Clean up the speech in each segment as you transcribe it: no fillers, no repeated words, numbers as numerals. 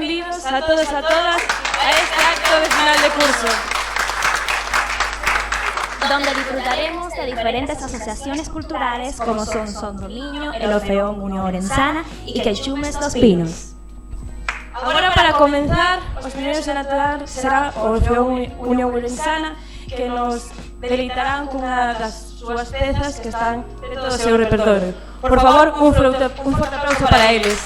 benvidos a todos e a todas a este acto de final de curso, donde disfrutaremos de diferentes asociaciones culturales como son Son Dominio, El Orfeón Unión Orensana y Queixumes dos Pinos. Agora, para comenzar, os primeiros en actuar será o Orfeón Unión Orensana, que nos deleitarán cunha das súas pezas que están de todo o seu repertorio. Por favor, un forte aplauso para eles.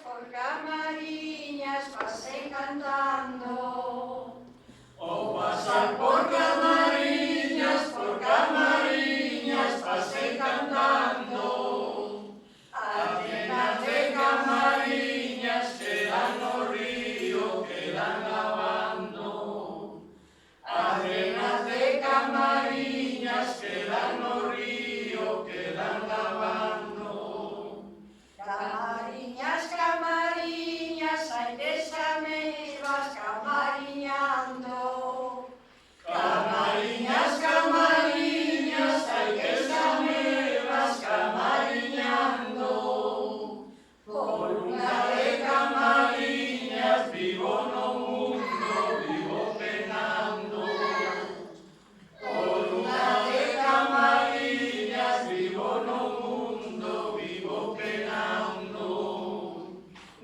Por camariñas, pasé cantando. O pasar por camariñas, pasé cantando. Arenas de camariñas quedan no río, quedan lavando. Arenas de camariñas quedan no río, quedan lavando. Camariñas, camariñas, hai que xa me vas camariñando. Camariñas, camariñas, hai que xa me vas camariñando. Por unha de camariñas vivo no mundo, vivo penando. Por unha de camariñas vivo no mundo, vivo penando.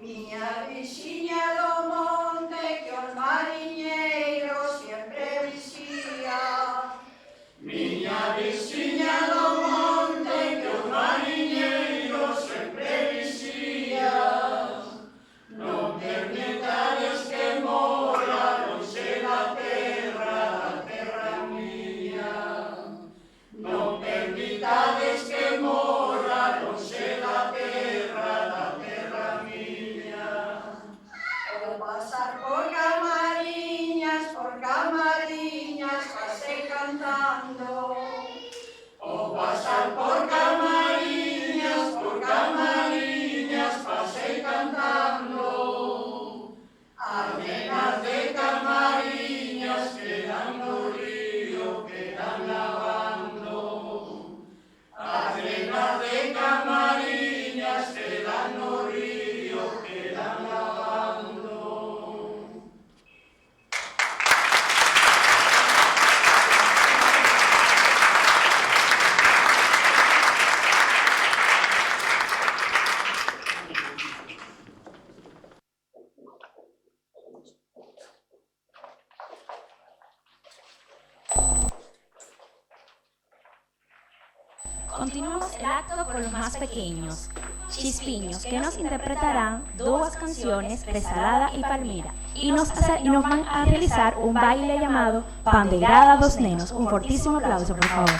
Miña vixiña do monte que os mariñeiros sempre vixía. Miña vixiña do monte que os mariñeiros sempre vixía. Non permitades que morra lonxe da terra mía. Non permitades que morra lonxe da terra mía. O pasar por camariñas, pasei cantando. O pasar por camariñas, pasei cantando. Arenas de camariñas quedan no río, quedan lavando. Arenas de camariñas quedan no río, quedan lavando. Continuamos el acto con los más pequeños, Chispiños, que nos interpretarán dos canciones de Salada y Palmira y nos van a realizar un baile llamado Pandeirada dos Nenos. Un fortísimo aplauso, por favor.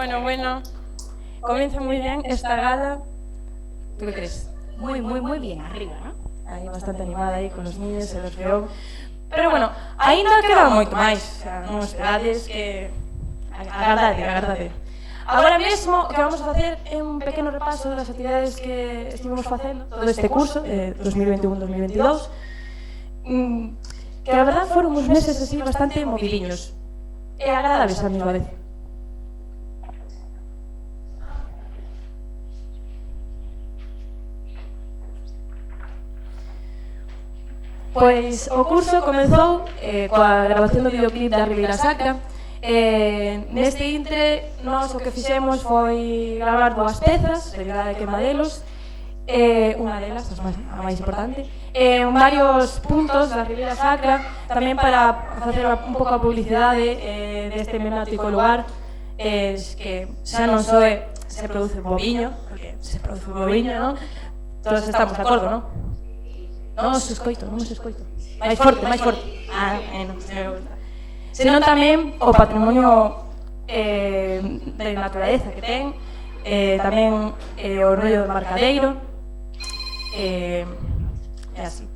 Bueno. Comienza muy bien esta gala. ¿Tú qué crees? Muy bien arriba, ¿no? Aí bastante animada aí con os niños e os Orfeón. Pero bueno, aínda queda moito máis. O sea, non esperades que... Agardade. Agora mesmo o que vamos a facer é un pequeno repaso das actividades que estivemos facendo todo este curso, 2021-2022, que a verdad foron uns meses así bastante movidiños e agradables a mesma vez. Pois o curso comezou coa grabación do videoclip da Ribeira Sacra. Neste intre, nós o que fixemos foi gravar 2 pezas, Revirada de Quemadelos, unha delas, a máis importante, varios puntos da Ribeira Sacra, tamén para facer un pouco a publicidade deste emblemático lugar, que xa non só se produce boviño, porque se produce boviño, non? Todos estamos de acordo, non? Non os escoito. Máis forte. Non, se me gusta. Senón tamén o patrimonio de naturaleza que ten, tamén o rollo do embarcadeiro, e así.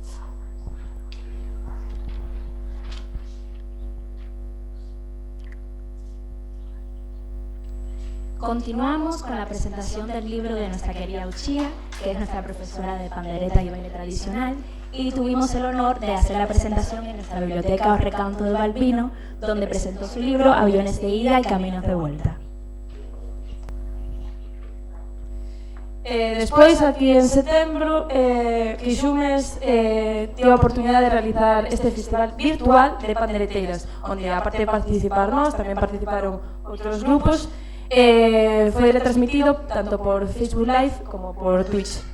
Continuamos con la presentación del libro de nuestra querida Uchía, que es nuestra profesora de pandereta y baile tradicional, y tuvimos el honor de hacer la presentación en nuestra biblioteca o recanto de Balbino, donde presentó su libro Aviones de ida y Caminos de vuelta. Despois, aquí en setembro, Quixumes tivo a oportunidade de realizar este festival virtual de pandereteiras, onde, aparte de participar nós, tamén participaron outros grupos. Foi retransmitido tanto por Facebook Live como por Twitch.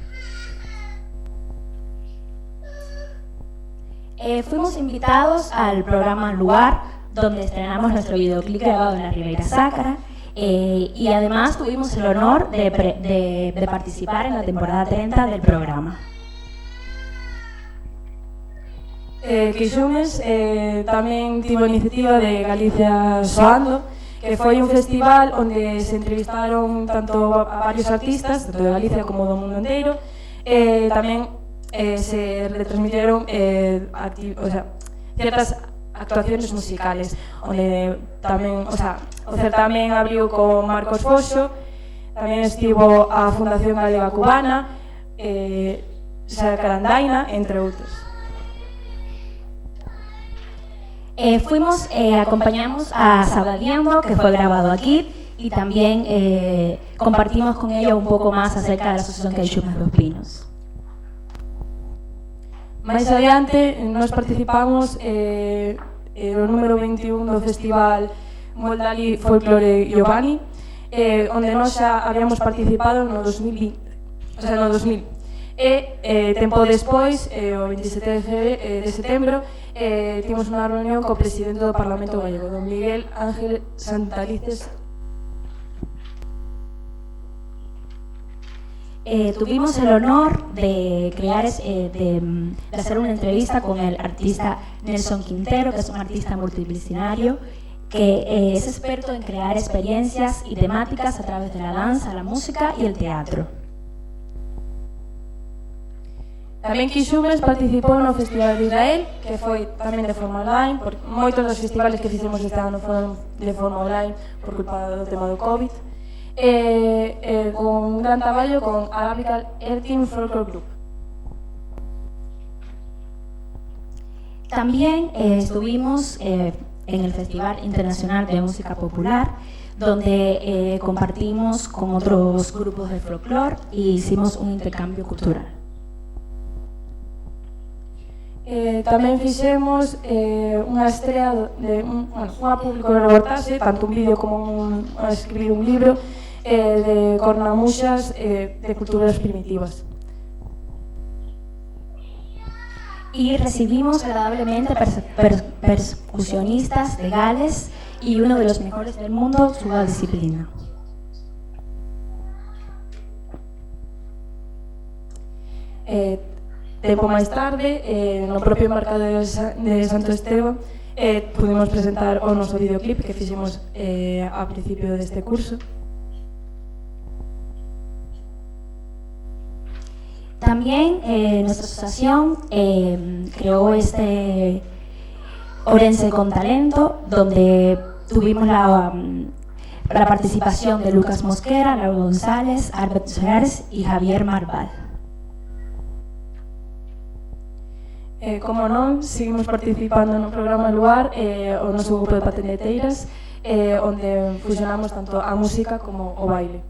Fuimos invitados al programa Lugar, donde estrenamos nuestro videoclip grabado en la Ribeira Sacra, y además tuvimos el honor de participar en la temporada 30 del programa. Quixumes tamén tivo a iniciativa de Galicia Soando, que foi un festival onde se entrevistaron tanto a varios artistas, tanto de Galicia como do mundo inteiro, tamén se retransmitieron ciertas actuaciones musicales, onde tamén, o certamen abriu con Marcos Foxo, tamén estivo a Fundación Galega Cubana, Sacarandaina, entre outros. Acompañamos a Sabadeando, que fue grabado aquí, y también compartimos con ella un poco más acerca de la asociación Queixumes dos Pinos. Máis adiante, nós participamos no número 21 do festival Moldali Folklore Giovanni, onde nós xa habíamos participado no 2020, o sea, no 2000. Tempo despois, o 27 de setembro, tivemos unha reunión co presidente do Parlamento Gallego, don Miguel Ángel Santalices. Tuvimos el honor de hacer una entrevista con el artista Nelson Quintero, que es un artista multidisciplinario que es experto en crear experiencias y temáticas a través de la danza, la música y el teatro. Tamén Quixumes participou no Festival de Israel, que foi tamén de forma online, porque moitos dos festivales que fixemos este ano foron de forma online por culpa do tema do COVID, con un gran traballo con Arabical Erkin Folklore Group. También estuvimos en el Festival Internacional de Música Popular, donde compartimos con otros grupos de folclore e hicimos un intercambio cultural. Tamén fixemos unha estrea de unha público reportaxe, tanto un vídeo como escribir un libro de cornamuxas de culturas primitivas. Y recibimos agradablemente percusionistas de Gales y uno de los mejores del mundo, su disciplina. Tempo máis tarde, no propio embarcadero de Santo Esteban, pudimos presentar o noso videoclip que fixemos a principio deste curso. También nuestra asociación creó este Orense con Talento, donde tuvimos la participación de Lucas Mosquera, Laura González, Albert Solares y Javier Marval. Como non, seguimos participando no programa Luar, o noso grupo de patineteiras, onde fusionamos tanto a música como o baile.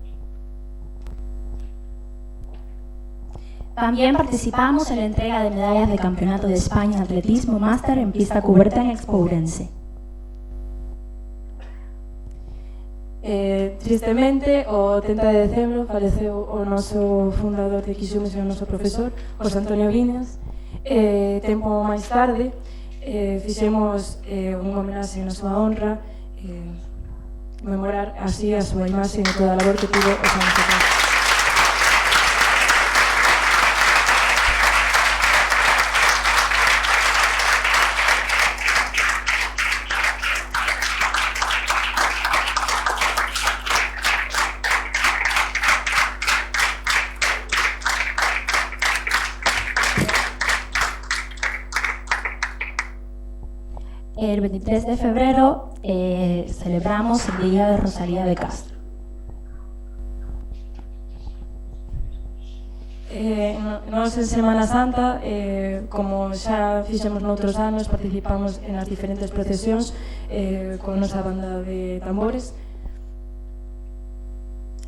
También participamos en la entrega de medallas de Campeonato de España Atletismo Máster en pista cubierta en Expo Ourense. Tristemente, o 30 de decembro faleceu o noso fundador de Quixumes e o noso profesor, José Antonio Viñas. Tempo máis tarde fixemos unha homenaxe na súa honra, memorar así a súa imaxe e toda a labor que tivo os anos atrás. El 23 de febrero celebramos el Día de Rosalía de Castro. Nos en Semana Santa, como xa fixemos noutros anos, participamos en as diferentes procesións con nosa banda de tambores,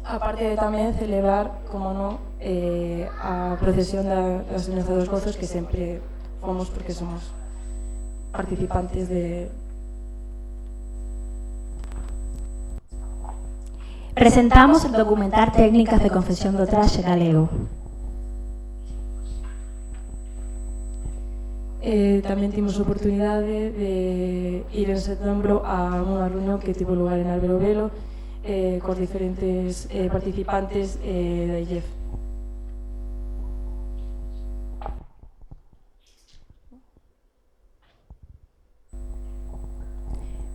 aparte de tamén celebrar, como non, a procesión da Señora dos Gozos, que sempre fomos porque somos participantes de... Presentamos el documental Técnicas de Confección do Traxe Galego. Tamén timos oportunidade de ir en setembro a unha reunión que tivo lugar en Álvaro Velo cos diferentes participantes da IEF.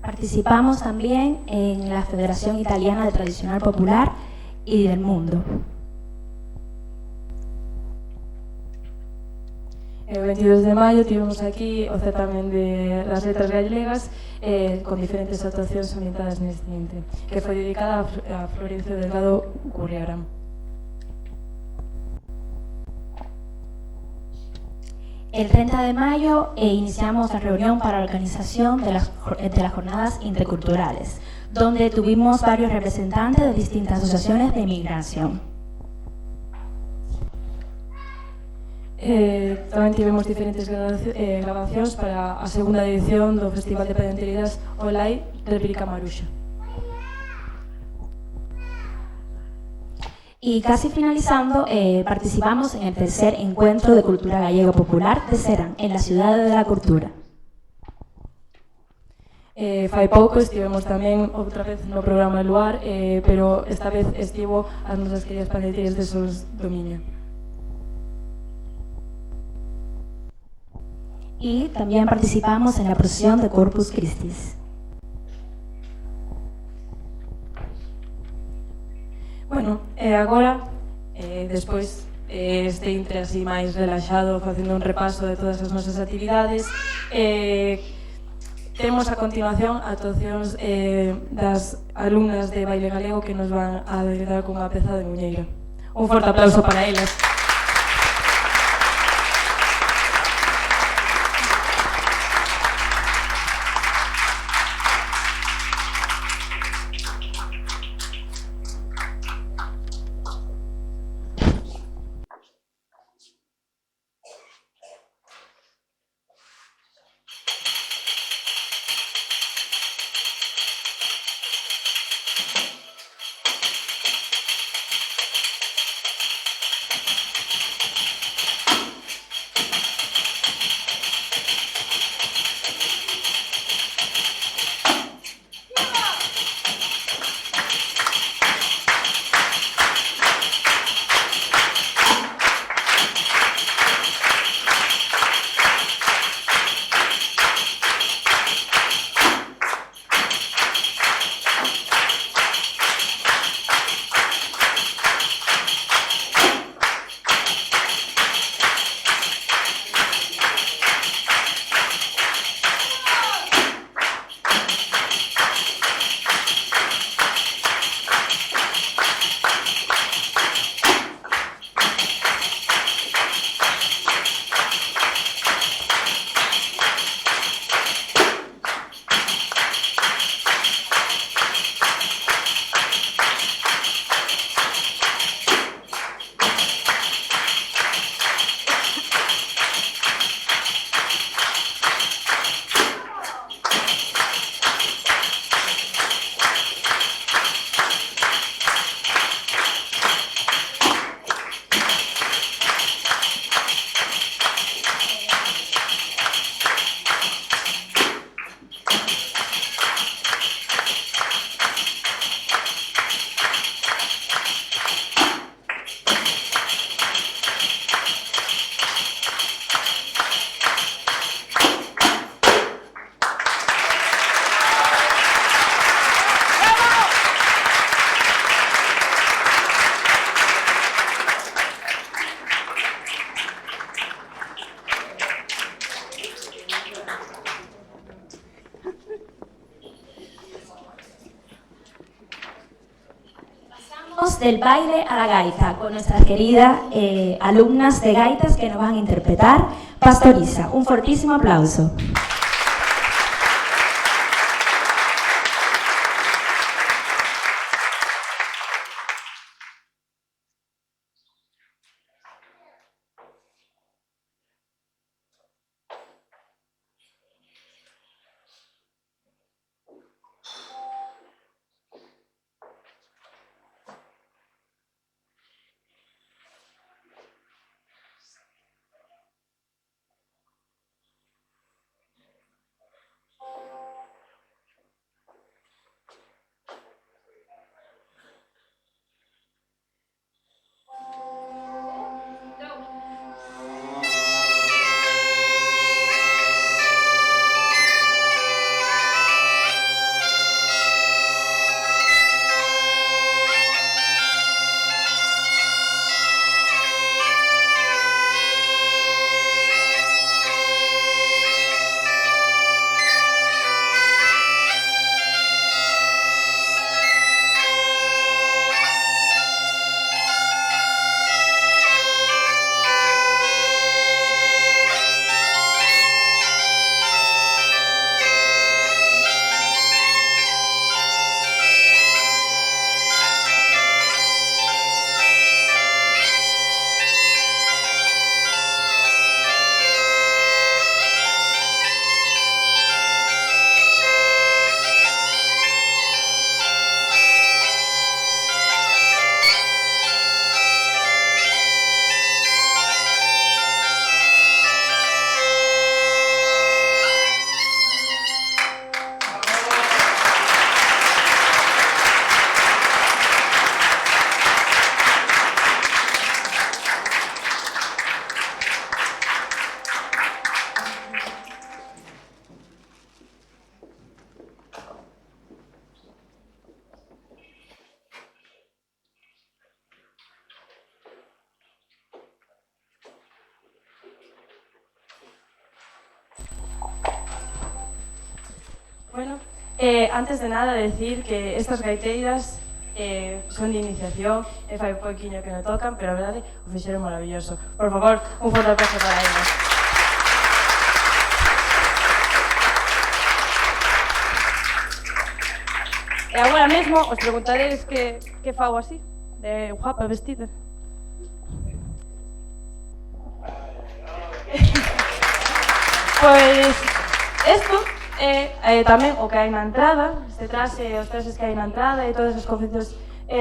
Participamos también en la Federación Italiana de Tradicional Popular y del Mundo. El 22 de maio tivemos aquí o certamen de las letras galegas con diferentes actuacións ambientadas neste ente, que foi dedicada a Florencio Delgado Gurriarán. El 30 de mayo iniciamos la reunión para la organización de las jornadas interculturales, donde tuvimos varios representantes de distintas asociaciones de inmigración. Tamén tivemos diferentes grabacións para a segunda edición do Festival de Padenterías Olai República Maruxa. Y casi finalizando, participamos en el tercer encuentro de cultura gallega popular de Serán, en la Ciudad de la Cultura. Fai pouco estivemos tamén outra vez no programa Luar, pero esta vez estivo as nosas queridas padenterías de Sons do Miño. Y también participamos en la procesión de Corpus Christi. Bueno, agora, despois este intre así máis relaxado, facendo un repaso de todas as nosas actividades, temos a continuación actuacións das alumnas de baile galego que nos van a dedicar cunha peza de muñeira. Un forte aplauso para elas. del baile a la gaita con nuestras queridas alumnas de gaitas que nos van a interpretar Pastoriza. Un fortísimo aplauso. Bueno, antes de nada decir que estas gaiteiras son de iniciación, e fai un poquinho que non tocan, pero a verdade o fixeron maravilloso. Por favor, un forte aplauso para elas. E agora mesmo os preguntareis que fago así, de guapa vestida. Pois, isto é tamén o que hai na entrada, este traxe, os traxes que hai na entrada e todas as confeccións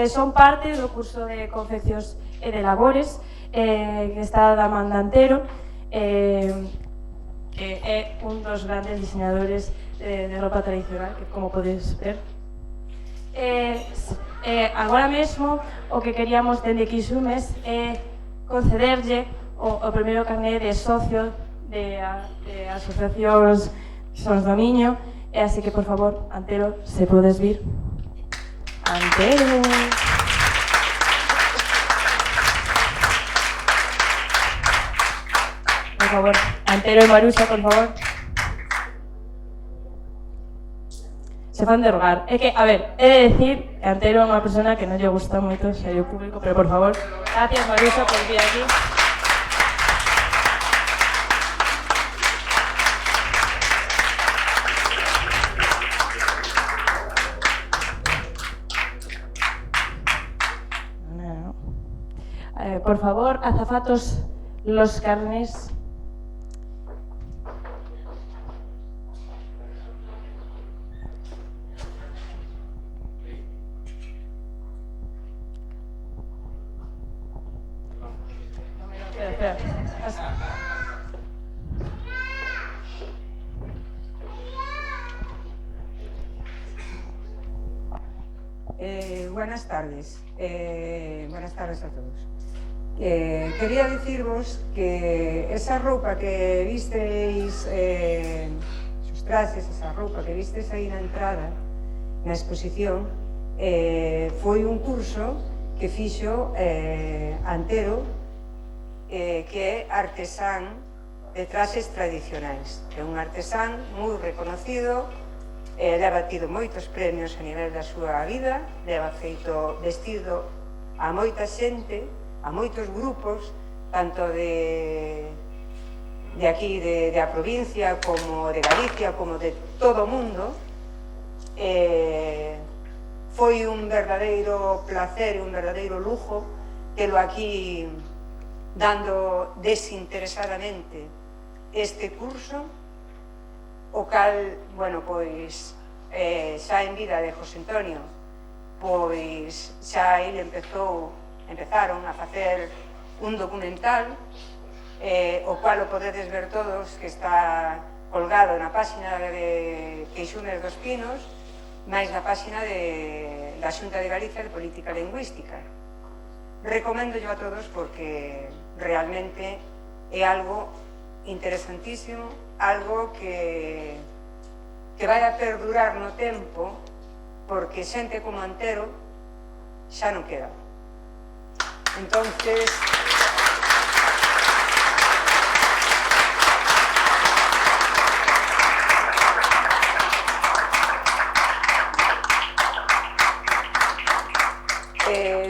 son parte do curso de confeccións e de labores que está da man de Antero, que é un dos grandes diseñadores de roupa tradicional, que como podes ver. Agora mesmo o que queríamos dende Quixumes é concederlle o primeiro carné de socio de asociacións Sons do Miño, e así que, por favor, Antero, se podes vir. Antero! Por favor, Antero e Maruxa, por favor. Se fan de rogar. É que, a ver, he de decir que Antero é unha persona que non lle gusta moito o xerio público, pero, por favor, gracias, Maruxa, por vir aquí. Por favor, azafatos, los carnés. Espera. Buenas tardes. Buenas tardes a todos. Quería dicirvos que esa roupa que visteis, sus trajes, esa roupa que visteis aí na entrada, na exposición, foi un curso que fixo Antero, que é artesán de traxes tradicionais. É un artesán moi reconocido, leva tido moitos premios a nivel da súa vida, leva feito vestido a moita xente, a moitos grupos, tanto de aquí, de a provincia, como de Galicia, como de todo o mundo. Foi un verdadeiro placer e un verdadeiro lujo telo aquí dando desinteresadamente este curso, o cal, bueno, pois, xa en vida de José Antonio, pois xa ele empezaron a facer un documental, o cual o podedes ver todos, que está colgado na páxina de Queixumes dos Pinos, máis na páxina da Xunta de Galicia de Política Lingüística. Recoméndollo a todos porque realmente é algo interesantísimo, algo que vai a perdurar no tempo, porque xente como Antero xa non queda. Entonces,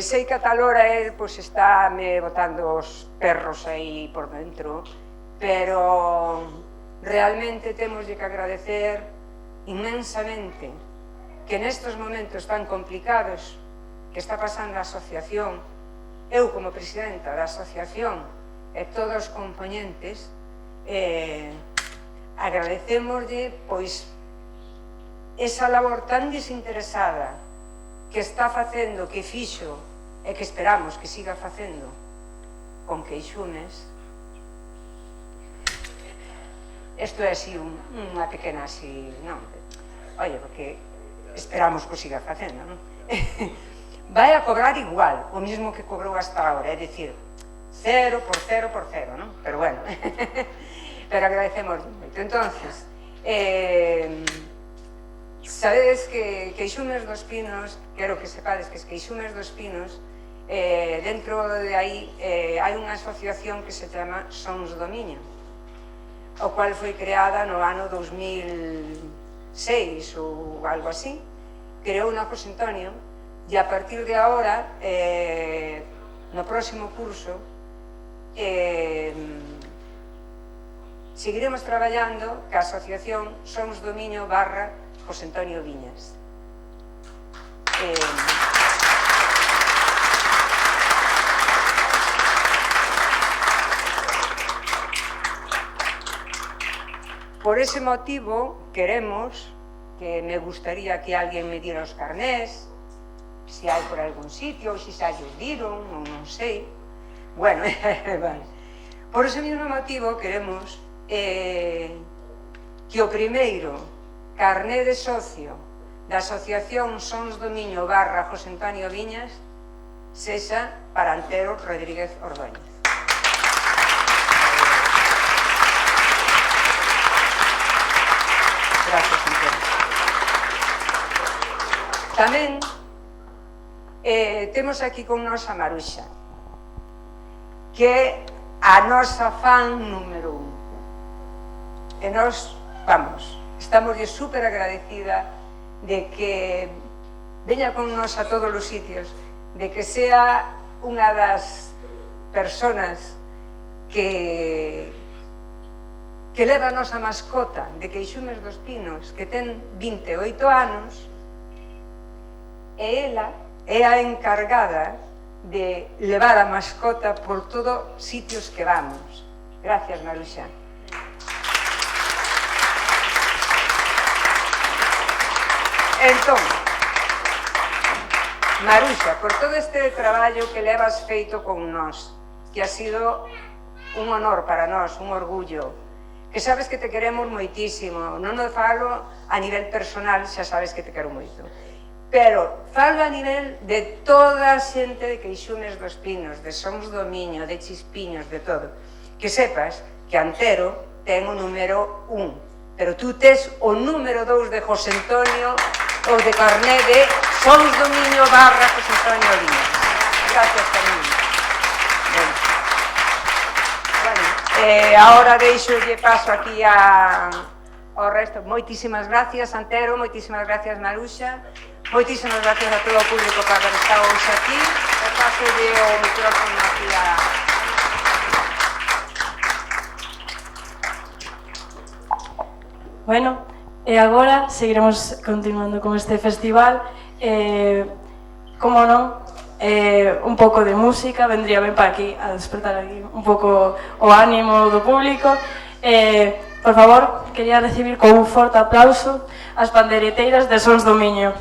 sei que a tal hora pois está me botando os perros aí por dentro, pero realmente temos que agradecer inmensamente que nestes momentos tan complicados que está pasando a asociación, eu como presidenta da asociación e todos os componentes, agradecémoslle pois esa labor tan desinteresada que está facendo, que fixo e que esperamos que siga facendo con Queixumes. Isto é así unha pequena así, non? Oye, porque esperamos que o siga facendo, non? Vai a cobrar igual, o mismo que cobrou hasta ahora, é dicir, 0 por 0 por 0, non? Pero bueno, pero agradecemos moito. Entonces, sabedes que Queixumes dos Pinos, quero que sepades que Queixumes dos Pinos, dentro de aí hai unha asociación que se chama Sons do Miño, o cual foi creada no ano 2006 ou algo así. Creou na José Antonio e a partir de agora, no próximo curso, seguiremos traballando ca asociación Sons do Miño / José Antonio Viñas. Por ese motivo queremos, que me gustaría que alguén me diera os carnés, se hai por algún sitio, ou se xa lles diron, ou non sei. Bueno, por ese mismo motivo queremos que o primeiro carné de socio da asociación Sons do Miño / José Antonio Viñas sexa para Antero Rodríguez Ordóñez. Gracias, Antero. Tamén temos aquí con nos a Maruxa, que é a nosa fan número 1. E nos, vamos, estamos super agradecida de que veña con nos a todos os sitios, de que sea unha das personas que leva a nosa mascota de Queixumes dos Pinos, que ten 28 anos, e ela é a encargada de levar a mascota por todos os sitios que vamos. Gracias, Maruxa. Entón, Maruxa, por todo este traballo que levas feito con nós, que ha sido un honor para nós, un orgullo, que sabes que te queremos moitísimo, non o falo a nivel personal, xa sabes que te quero moito, pero falo a nivel de toda a xente de Queixumes dos Pinos, de Sons do Miño, de Chispiños, de todo, que sepas que Antero ten o número 1, pero tú tes o número 2 de José Antonio ou de carné de Sons do Miño / José Antonio Viñas. Gracias, cariño. Ahora deixolle paso aquí ao resto. Moitísimas gracias, Antero, moitísimas gracias, Maruxa, moitísimas gracias a todo o público por haber estado hoxe aquí. paselle o micrófono aquí a... Bueno, e agora seguiremos continuando con este festival. Como non, un pouco de música vendría ben para aquí, a despertar aquí un pouco o ánimo do público. Por favor, quería recibir con un forte aplauso as pandeireteiras de Sons do Miño.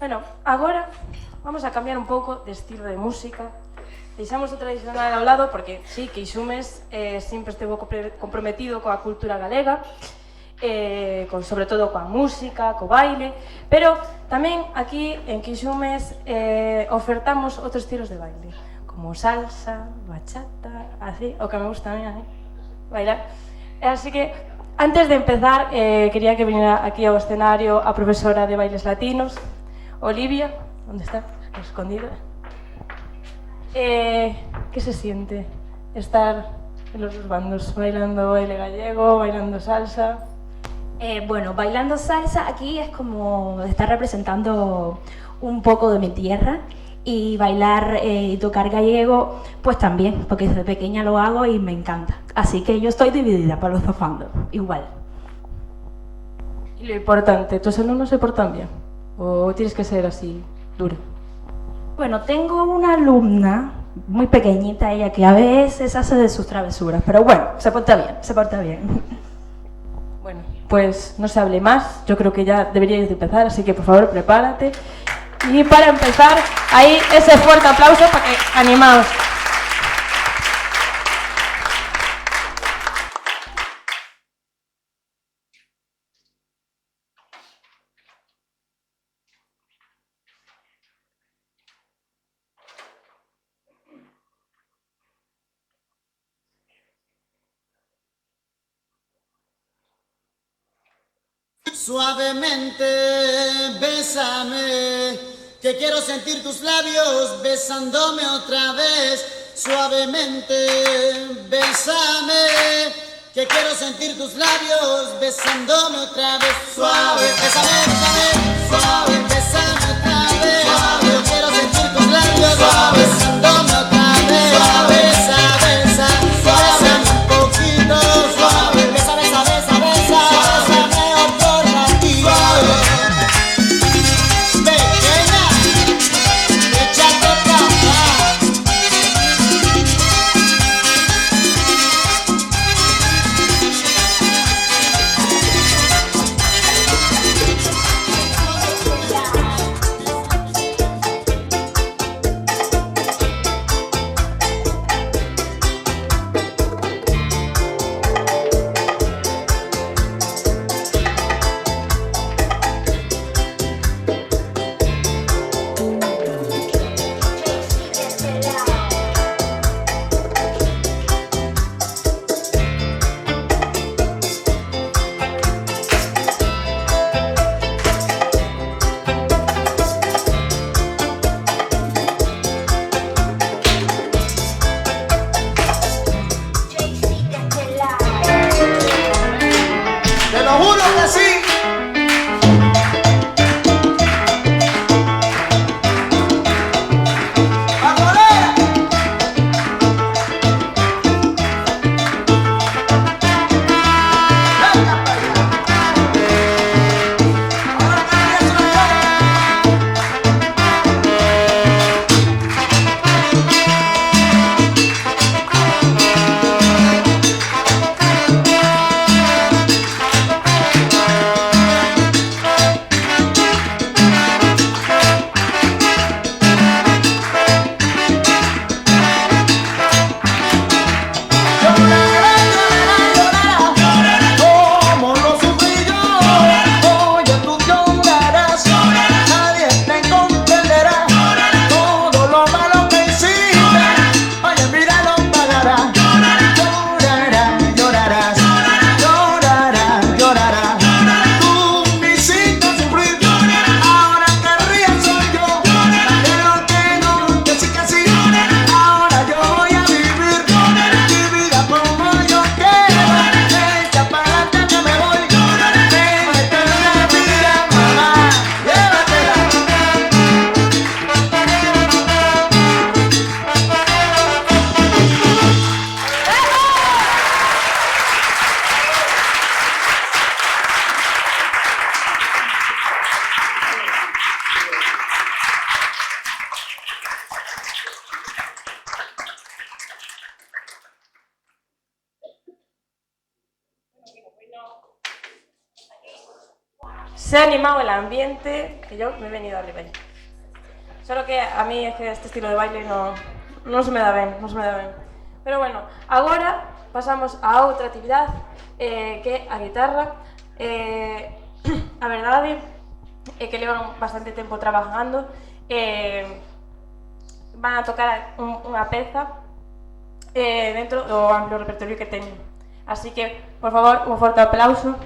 Bueno, agora vamos a cambiar un pouco de estilo de música. Deixamos o tradicional ao lado porque sí, Queixumes sempre estivo comprometido coa cultura galega, sobre todo coa música, co baile, pero tamén aquí en Queixumes ofertamos outros estilos de baile, como salsa, bachata, así, o que me gusta a mí, bailar. Así que, antes de empezar, quería que viniera aquí ao escenario a profesora de bailes latinos, Olivia, ¿dónde está? Escondida. ¿Qué se siente estar en los dos bandos, bailando baile gallego, bailando salsa? Bueno, bailando salsa aquí es como estar representando un poco de mi tierra Y bailar y tocar gallego, pues también, porque desde pequeña lo hago y me encanta. Así que yo estoy dividida para los dos fandoms, igual. Y lo importante, ¿tus alumnos se portan bien? ¿O tienes que ser así, dura? Bueno, tengo una alumna muy pequeñita, ella, que a veces hace de sus travesuras, pero bueno, se porta bien, se porta bien. Bueno, pues no se hable más, yo creo que ya deberíais de empezar, así que por favor prepárate. Y para empezar, ahí ese fuerte aplauso para que animaos. Suavemente, bésame, que quiero sentir tus labios besándome otra vez. Suavemente, bésame, que quiero sentir tus labios besándome otra vez. Suave, bésame, bésame, suave, bésame otra vez. Suave, yo quiero sentir tus labios besándome otra vez. Suave, besa, besa, bésame un poquito. Suave, besa, besa, besa, besa, bésame otro ratito. Pequeña, échate pa' acá. Te lo juro que sí. ¡Bandolera! ¡Venga para allá! Ahora nadie se lo como lo sufrí yo, oye tú llorarás, nadie te comprenderá, todo lo malo que hiciste, oye mira lo pagarás, llorarás, llorarás, llorarás, llorarás, tú me hiciste sufrir, ahora que ríes soy yo, pero que no, que sí, ahora yo voy a vivir mi vida como yo quiero. Echa para adelante que me voy. Métete en la vida, mamá. Llévatela. Se ha animado el ambiente, que yo me he venido arriba ya. Solo que a mí es que este estilo de baile no se me da ben, non se me da ben. Pero bueno, agora pasamos a outra actividade que a guitarra. A verdade é que levan bastante tempo trabajando. Van a tocar unha peza dentro do amplio repertorio que teñen. Así que, por favor, un forte aplauso.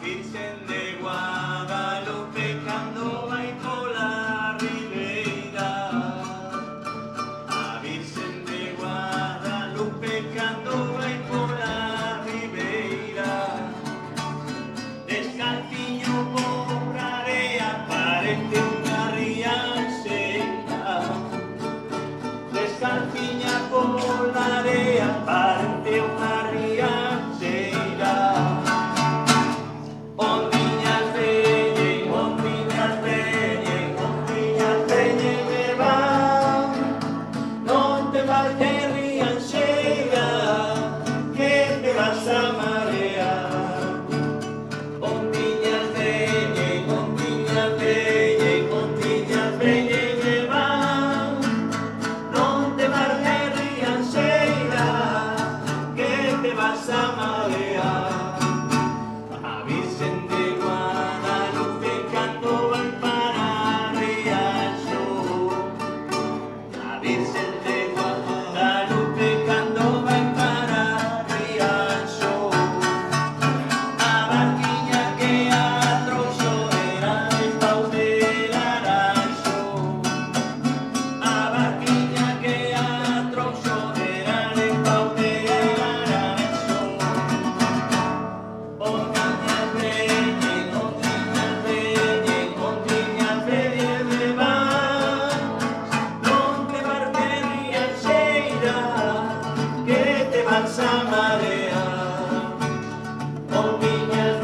Virgen de Guadalupe cando vai pola ribeira. A Virgen de Guadalupe cando vai pola ribeira. Descalciño por area parece unha rianxeira. Descalciña por area parece unha rianxeira. Ondiñas veñen me van. Non te vas de rianxeira, que te vas a marear. Ondiñas veñen me van. Non te vas de rianxeira, que te vas a marear. A Virgen de Guadalupe cando vai para Rianxo. A Virgen de Guadalupe cando vai para Rianxo. A barquiña que atrouxo era de pau de laranxo. A barquiña que atrouxo era de pau de laranxo. Ondiñas veñen me van. Non te vas de rianxeira, que te vas a marear. Ondiñas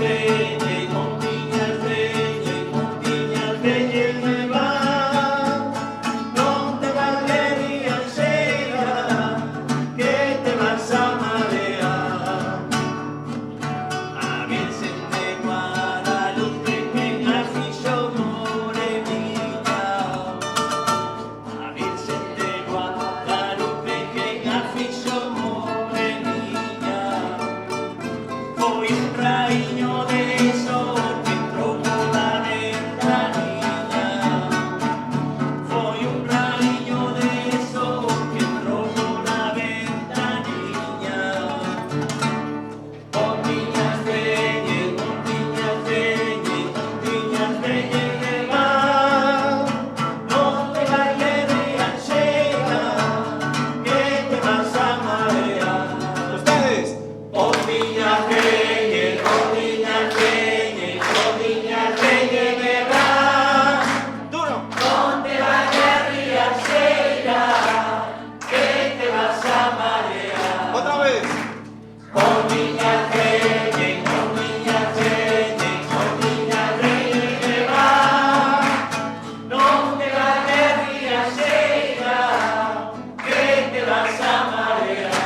veñen me van. Non te vas de rianxeira, que te vas a marear. A Virgen de Guadalupe quen a fixo morenilla. A Virgen de Guadalupe quen a fixo morenilla. Foi un raíño de sol que entrou pola ventanilla. Foi un raíño de sol que entrou pola ventanilla. Ondiñas veñen me van. Non te vai de rianxeira, que te vas a marear. Ustedes. Ondiñas veñen me van. Duro. Non te vai de rianxeira, que te vas a marear. Otra vez. Ondiñas veñen me van. Non te vas de rianxeira, que te vas a marear.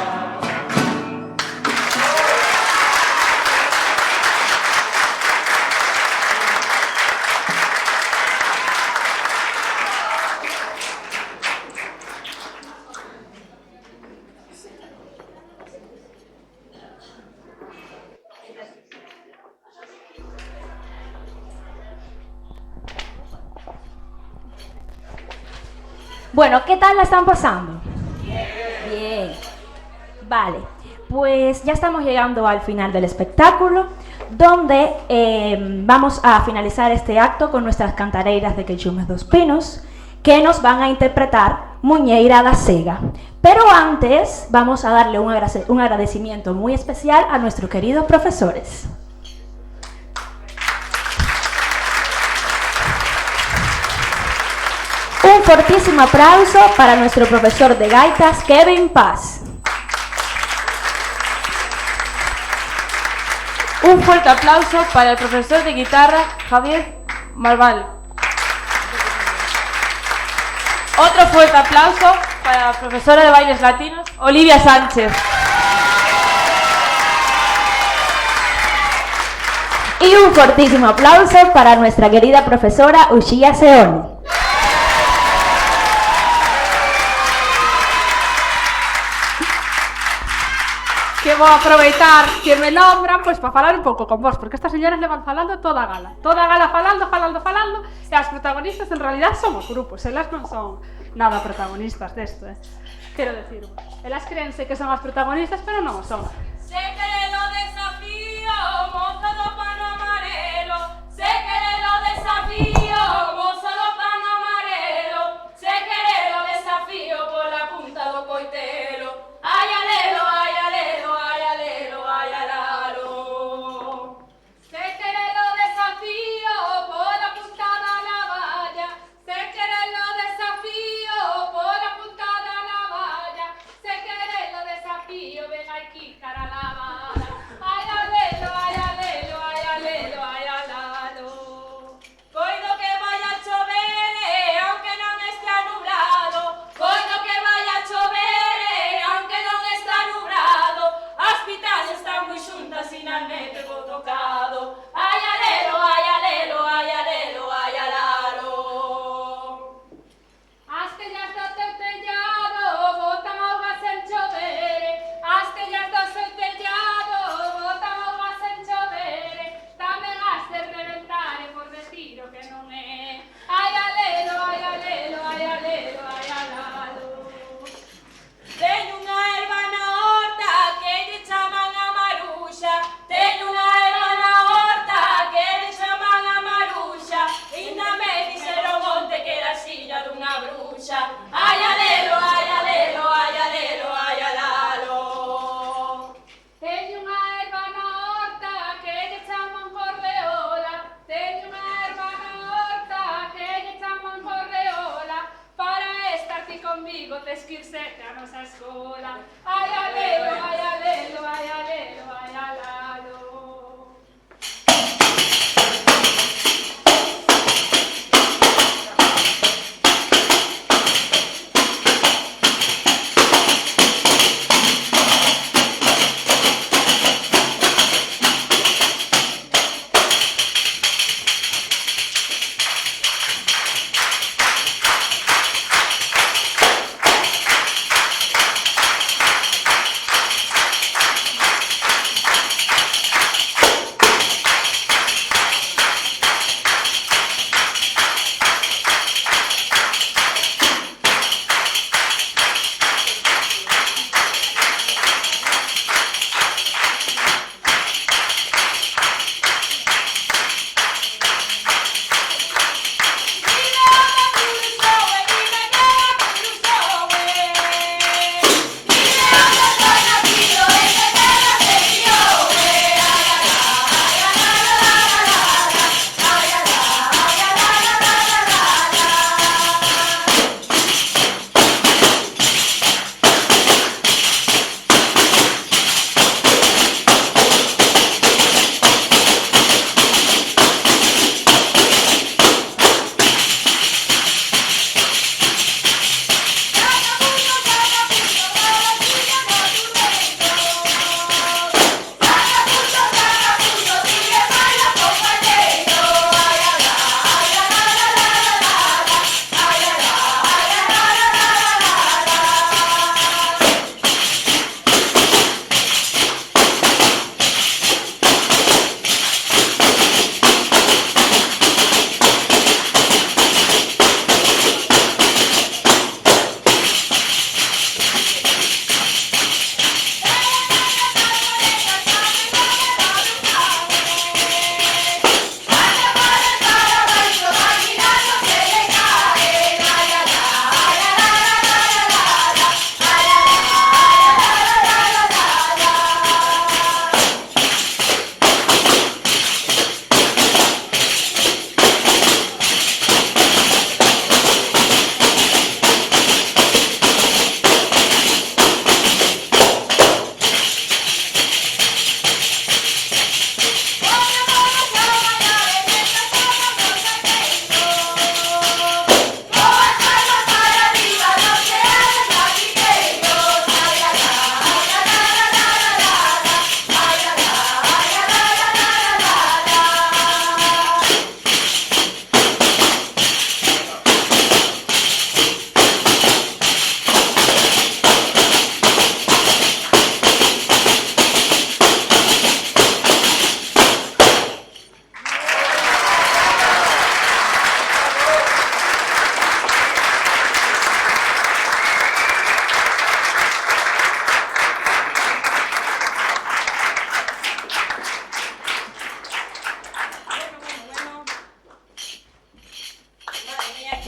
Bueno, ¿qué tal la están pasando? Bien. Vale, pues ya estamos llegando al final del espectáculo, donde vamos a finalizar este acto con nuestras cantareiras de Queixumes dos Pinos, que nos van a interpretar Muñeira da Sega. Pero antes vamos a darle un agradecimiento muy especial a nuestros queridos profesores. Un fortísimo aplauso para nuestro profesor de gaitas, Kevin Paz. Un fuerte aplauso para el profesor de guitarra Javier Malval. Otro fuerte aplauso para la profesora de bailes latinos Olivia Sánchez. Y un fortísimo aplauso para nuestra querida profesora Ushia Seone. Que vou aproveitar que me nombran pois para falar un pouco con vos, porque estas señoras levan falando toda a gala falando, e as protagonistas en realidad somos grupos, elas non son nada protagonistas desto, quero decirvos, elas creense que son as protagonistas, pero non o son. Se quere lo desafío, moza do pano amarelo. Se quere lo desafío, moza do pano amarelo. Se quere lo desafío pola punta do coitelo. Ai alelo, ai alelo, ai alelo, ai alalo. Se quere lo desafío pola punta da navalla. Se quere lo desafío pola punta da navalla. Se quere lo desafío, ven aquí cara lavada. Ai alelo, ai alelo, ai alelo, ai alalo. Coido que vaya a chover, aunque non estea nublado. Coido que vaya a chover, aunque non está nublado. As pitas están moi xuntas e na nete vou tocado. Ai alelo, ai alelo, ai alelo, ai alalo. As tellas do teu tellado botan augas en chover. As tellas do seu tellado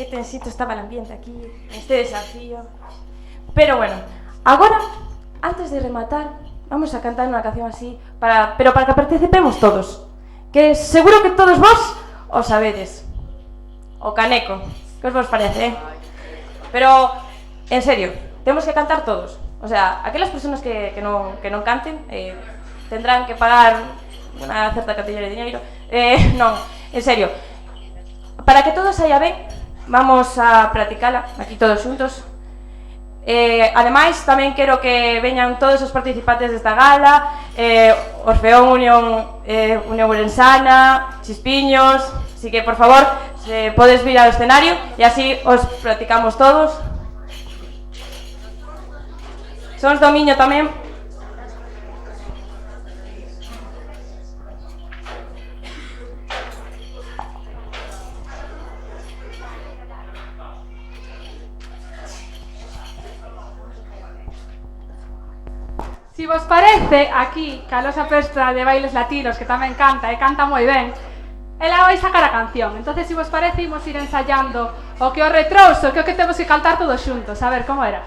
que tensito estaba el ambiente aquí, este desafío. Pero bueno, agora, antes de rematar, vamos a cantar unha canción así, pero para que participemos todos. Que seguro que todos vos o sabedes. O caneco, que os vos parece, Pero, en serio, temos que cantar todos. O sea, aquelas personas que non canten tendrán que pagar unha certa cantidad de dinheiro. Non, en serio. Para que todo saia ben, vamos a practicala aquí todos xuntos. Ademais, tamén quero que veñan todos os participantes desta gala, Orfeón Unión Ourensana, Chispiños, así que, por favor, se podes vir ao escenario e así os practicamos todos. Sons do Miño tamén. Si vos parece, aquí, Calosa Pestra de Bailes Latinos, que tamén canta, e canta moi ben, ela vai sacar a canción. Entonces, si vos parece, imos ir ensayando o que o retrouso, que o que temos que cantar todos xuntos. A ver, como era?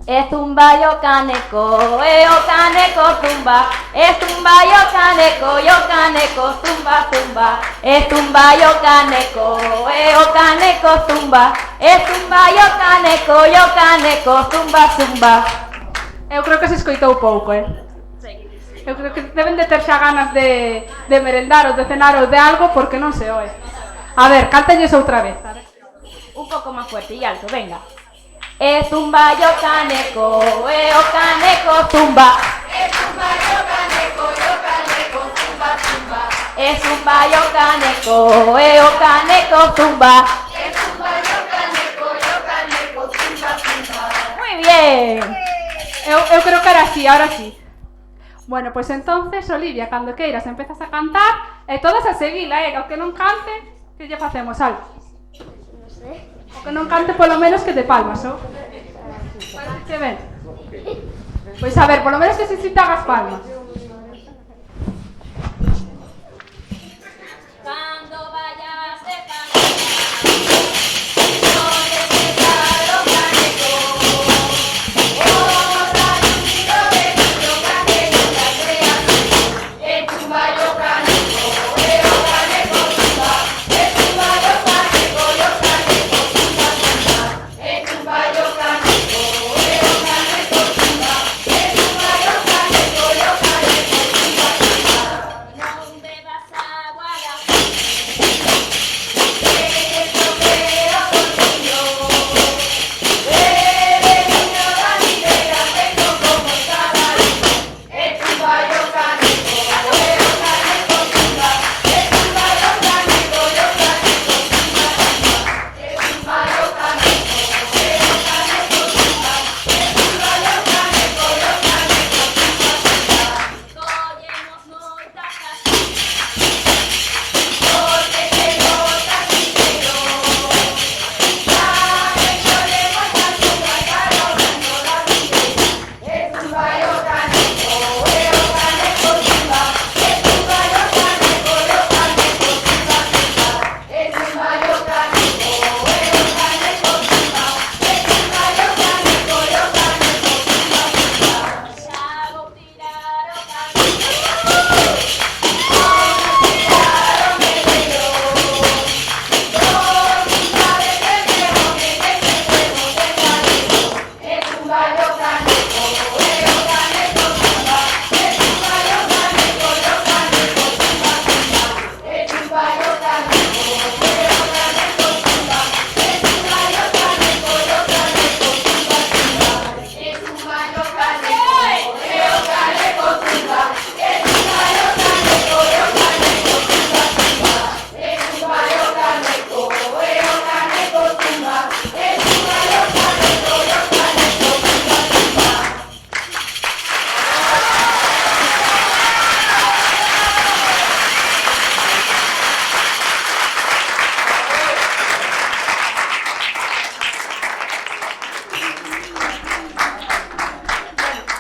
E zumba yo caneco zumba. E zumba yo caneco zumba zumba. E zumba yo caneco zumba. E zumba yo caneco zumba zumba. Eu creo que se escoitou pouco, Eu creo que deben de ter xa ganas de merendar ou de cenar ou de algo porque non se oe. A ver, cántalles outra vez, a ver. Un pouco máis fuerte e alto, venga. E zumba yo caneco zumba. E zumba yo caneco zumba zumba. E zumba yo caneco zumba. E zumba yo caneco zumba zumba. Muy bien. Eu creo que era así, ahora sí. Bueno, pues entonces, Olivia, cando queiras empezas a cantar e todas a seguila, o que non cante, que lle facemos, algo? Non sei. O que non cante polo menos que te palmas, Parece ben. Pois a ver, polo menos que se sinta as palmas. Cando vayas de paseo, no necesitas o caneco.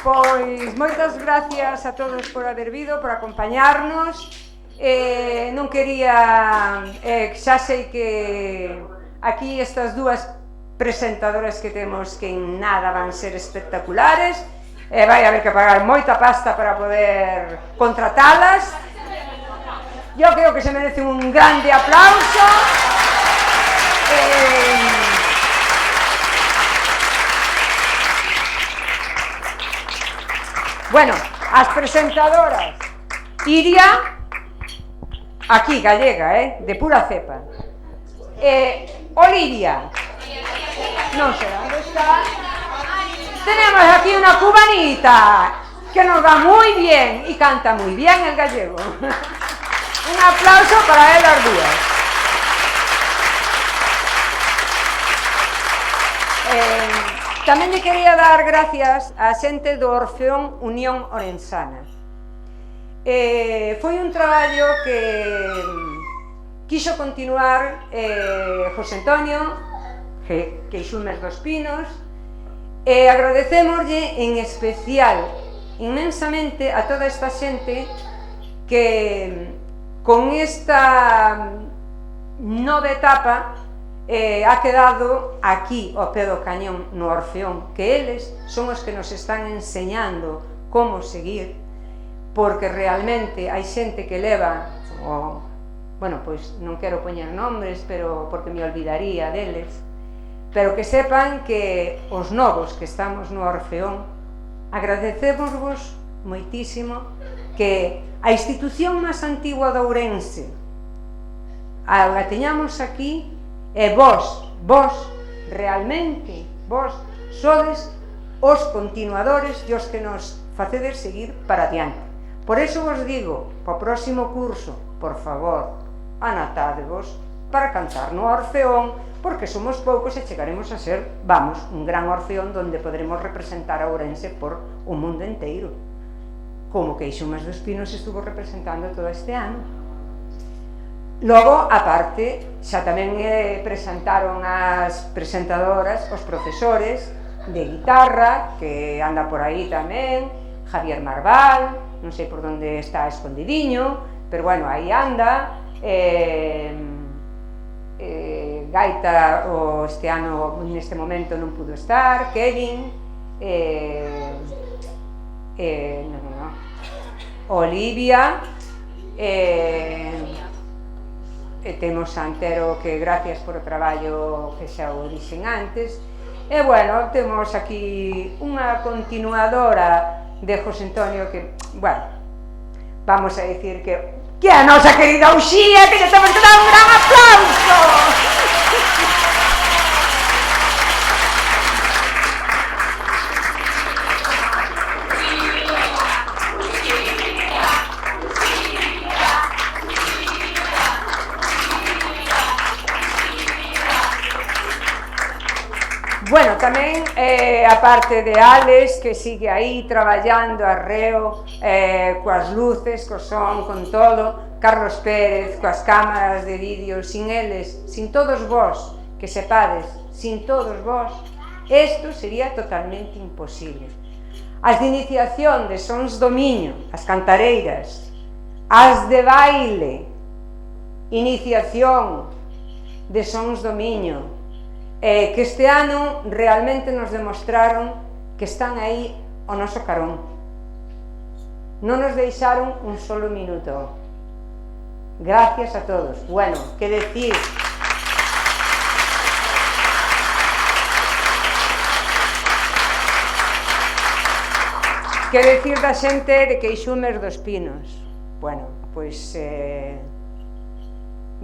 Pois moitas gracias a todos por haber vido, por acompañarnos. Non quería, xa sei que aquí estas dúas presentadoras que temos que en nada van ser espectaculares, vai haber que pagar moita pasta para poder contratalas. Yo creo que se merece un grande aplauso. Bueno, as presentadoras, Iria, aquí, gallega, de pura cepa. Olivia, non sei onde está. Tenemos aquí una cubanita que nos va muy bien y canta muy bien el gallego. Un aplauso para elas dúas. Tamén lle quería dar gracias á xente do Orfeón Unión Orensana. Foi un traballo que quiso continuar José Antonio Queixumes dos Pinos, e agradecémoslle en especial inmensamente a toda esta xente que con esta nova etapa ha quedado aquí ao pé do cañón no Orfeón, que eles son os que nos están enseñando como seguir, porque realmente hai xente que leva, bueno, pois non quero poñer nombres, pero porque me olvidaría deles, pero que sepan que os novos que estamos no Orfeón agradecémosvos moitísimo que a institución máis antigua de Ourense a teñamos aquí, e vos realmente, vos sodes os continuadores e os que nos facedes seguir para diante. Por eso vos digo, para o próximo curso, por favor, anotádevos para cantar no Orfeón, porque somos poucos e chegaremos a ser, vamos, un gran Orfeón donde podremos representar a Ourense por o mundo inteiro, como Queixumes dos Pinos estuvo representando todo este ano. Logo, a parte, xa tamén presentaron as presentadoras, os profesores de guitarra, que anda por aí tamén, Javier Marval, non sei por onde está escondidiño, pero bueno, aí anda. Gaita este ano, neste momento, non pudo estar, Kevin, Olivia, temos a Antero, que gracias por o traballo que xa o dixen antes, e bueno, temos aquí unha continuadora de José Antonio que, bueno, vamos a dicir que é a nosa querida Uxía, que lle temos que dar un gran aplauso. Bueno, tamén, a parte de Alex, que sigue aí traballando arreo, coas luces, co son, con todo, Carlos Pérez, coas cámaras de vídeo, sin eles, sin todos vós, que sepades, sin todos vós, isto sería totalmente imposible. As de iniciación de Sons do Miño, as cantareiras, as de baile, iniciación de Sons do Miño, que este ano realmente nos demostraron que están aí ao noso carón. Non nos deixaron un solo minuto. Gracias a todos. Bueno, que decir... Que decir da xente de Queixumes dos Pinos? Bueno, pois...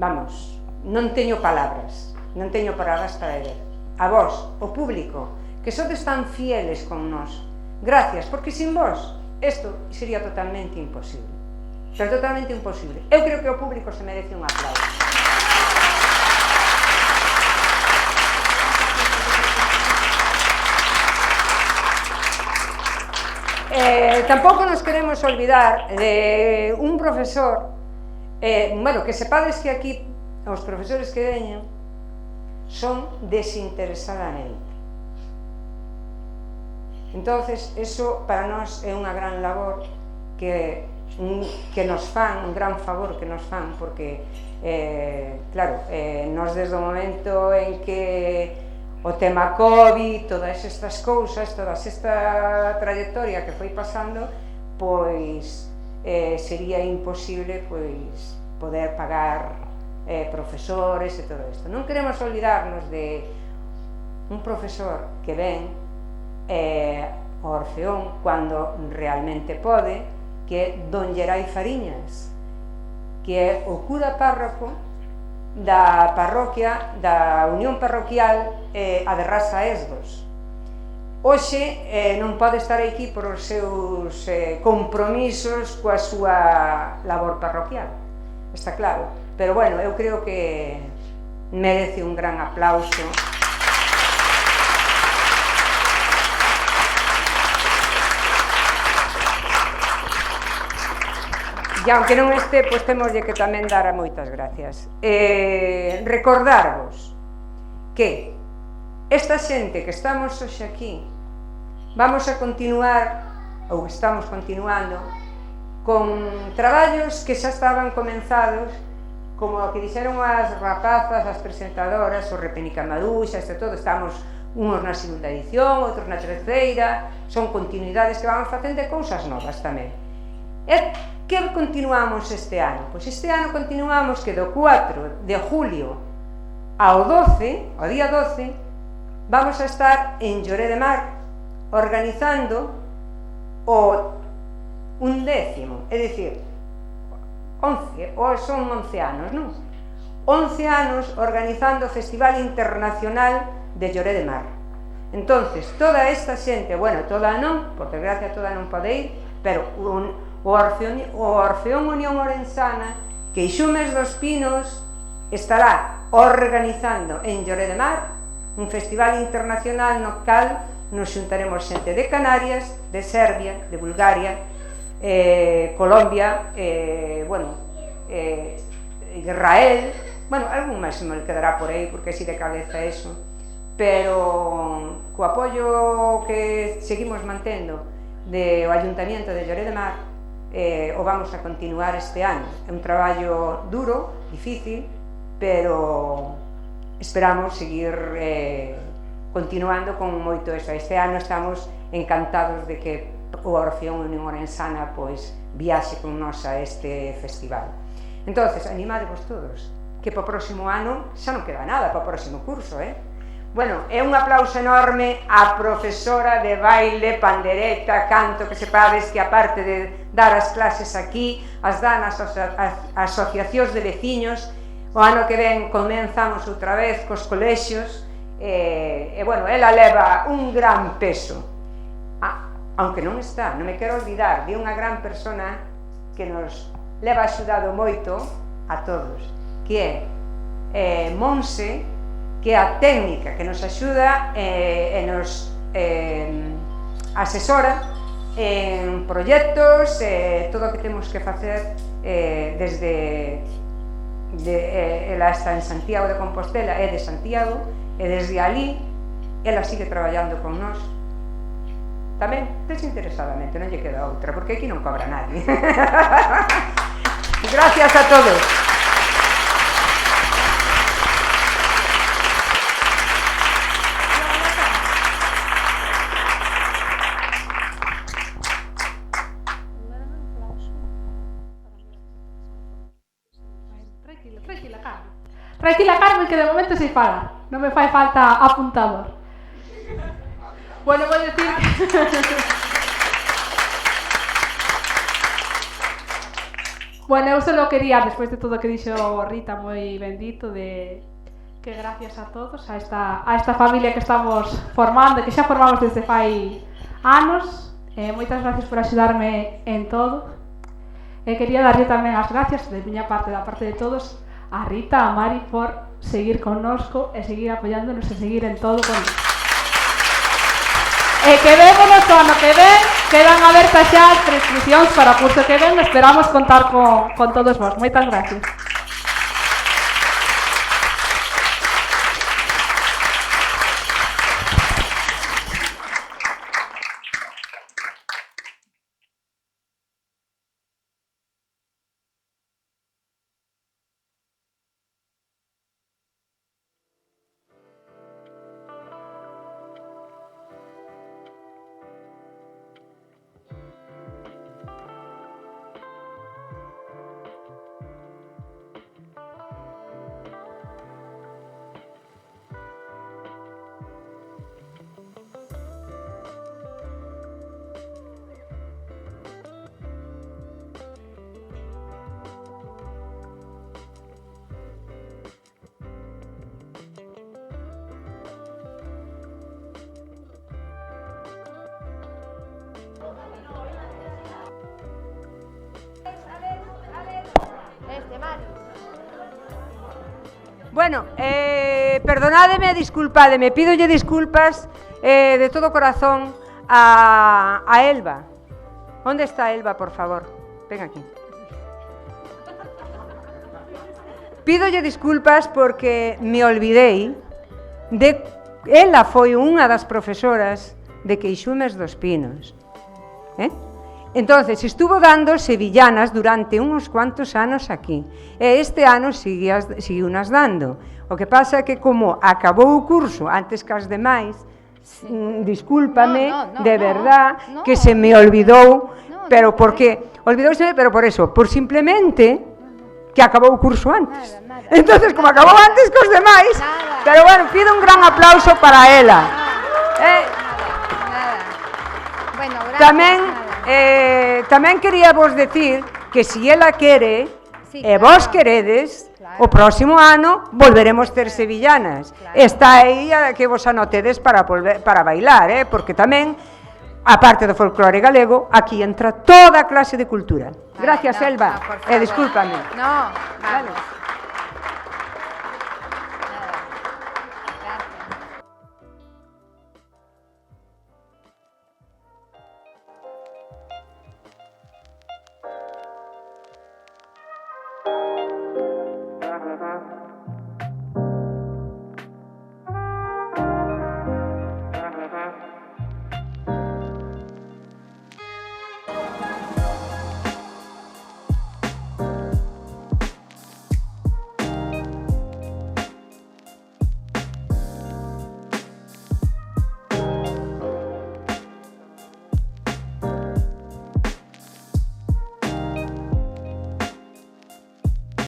vamos, non teño palabras. Non teño palabras para ver. A vos, o público, que sodes tan fieles con nós, gracias, porque sin vos isto sería totalmente imposible. Pero totalmente imposible. Eu creo que o público se merece un aplauso. Tampouco nos queremos olvidar de un profesor, bueno, que sepades que aquí os profesores que veñen son desinteresadamente. Entonces, eso para nós é unha gran labor que que nos fan, un gran favor que nos fan, porque, claro, nos desde o momento en que o tema COVID, todas estas cousas, toda esta trayectoria que foi pasando, pois sería imposible pois poder pagar profesores e todo isto. Non queremos olvidarnos de un profesor que ven ao Orfeón cando realmente pode, que é don Gerai Fariñas, que é o cura párroco da parroquia da Unión Parroquial a de Rasa Esgos. Hoxe non pode estar aquí por os seus compromisos coa súa labor parroquial, está claro, pero bueno, eu creo que merece un gran aplauso. E aunque non este, pois temoslle que tamén dar moitas gracias. Recordarvos que esta xente que estamos hoxe aquí vamos a continuar, ou estamos continuando, con traballos que xa estaban comenzados, como o que dixeron as rapazas, as presentadoras, o Repenica Maduxa, este todo, estamos unhos na segunda edición, outros na terceira, son continuidades que vamos facendo de cousas novas tamén. E que continuamos este ano? Pois este ano continuamos que do 4 de julio ao 12, ao día 12, vamos a estar en Lloret de Mar organizando o 11º, é dicir, 11, ou son 11 anos, non? 11 anos organizando o Festival Internacional de Lloret de Mar. Entonces, toda esta xente, bueno, toda non, por desgracia toda non pode ir, pero o Orfeón Unión Orensana, que Ixumes dos Pinos estará organizando en Lloret de Mar un festival internacional no cal nos xuntaremos xente de Canarias, de Serbia, de Bulgaria, Colombia, Israel, bueno, algún máis me quedará por aí, porque así de cabeza eso, pero co apoio que seguimos mantendo do Ayuntamiento de Lloret de Mar, o vamos a continuar este ano. É un traballo duro, difícil, pero esperamos seguir continuando con moito eso. Este ano estamos encantados de que o Orfeón Unión Orensana pois viaxe con nos a este festival. Entonces, animadevos todos, que para o próximo ano xa non queda nada para o próximo curso, Bueno, é un aplauso enorme á profesora de baile, pandereta, canto, que sepades que aparte de dar as clases aquí, as dan as asociacións de veciños. O ano que ven comenzamos outra vez cos colexios, e bueno, ela leva un gran peso. Aunque non está, non me quero olvidar de unha gran persona que nos leva axudado moito a todos, que é Monse, que é a técnica que nos axuda e nos asesora en proxectos, todo o que temos que facer desde ela está en Santiago de Compostela, é de Santiago, e desde ali ela sigue traballando con nós tamén desinteresadamente, non lle queda outra, porque aquí non cobra nadie. Gracias a todos. Tranquila, Carmen, que de momento sei falar. Non me fai falta apuntador. Bueno, vou decir que... Bueno, eu só quería, despois de todo o que dixo Rita, moi bendito, de que gracias a todos, a esta familia que estamos formando, que xa formamos desde fai anos. Moitas gracias por axudarme en todo. Quería darlle tamén as gracias, de miña parte, da parte de todos, a Rita, a Mari, por seguir connosco e seguir apoiándonos e seguir en todo con... E que vémonos o ano que ven, quedan abertas xa as prescripcións para o curso que ven, esperamos contar con todos vos. Moitas gracias. Bueno, perdonádeme, disculpademe, pídolle disculpas de todo corazón a Elba. Onde está Elba, por favor? Ven aquí. Pídolle disculpas porque me olvidei de... Ela foi unha das profesoras de Queixumes dos Pinos. Entonces, estuvo dando sevillanas durante uns cuantos anos aquí. E este ano sigue unas dando. O que pasa é que como acabou o curso antes que as demais, discúlpame, de verdad, que se me olvidou, pero porque... Olvidouse, pero por eso, por simplemente que acabou o curso antes. Entonces, como acabou antes que os demais, pero bueno, pido un gran aplauso para ela. Bueno, gracias. Tamén quería vos decir que si ela quere, e vos queredes, o próximo ano volveremos ter sevillanas. Está aí a que vos anotedes para bailar, porque tamén, aparte do folclore galego, aquí entra toda a clase de cultura. Gracias, Elba, e discúlpame. No, vale. Gracias.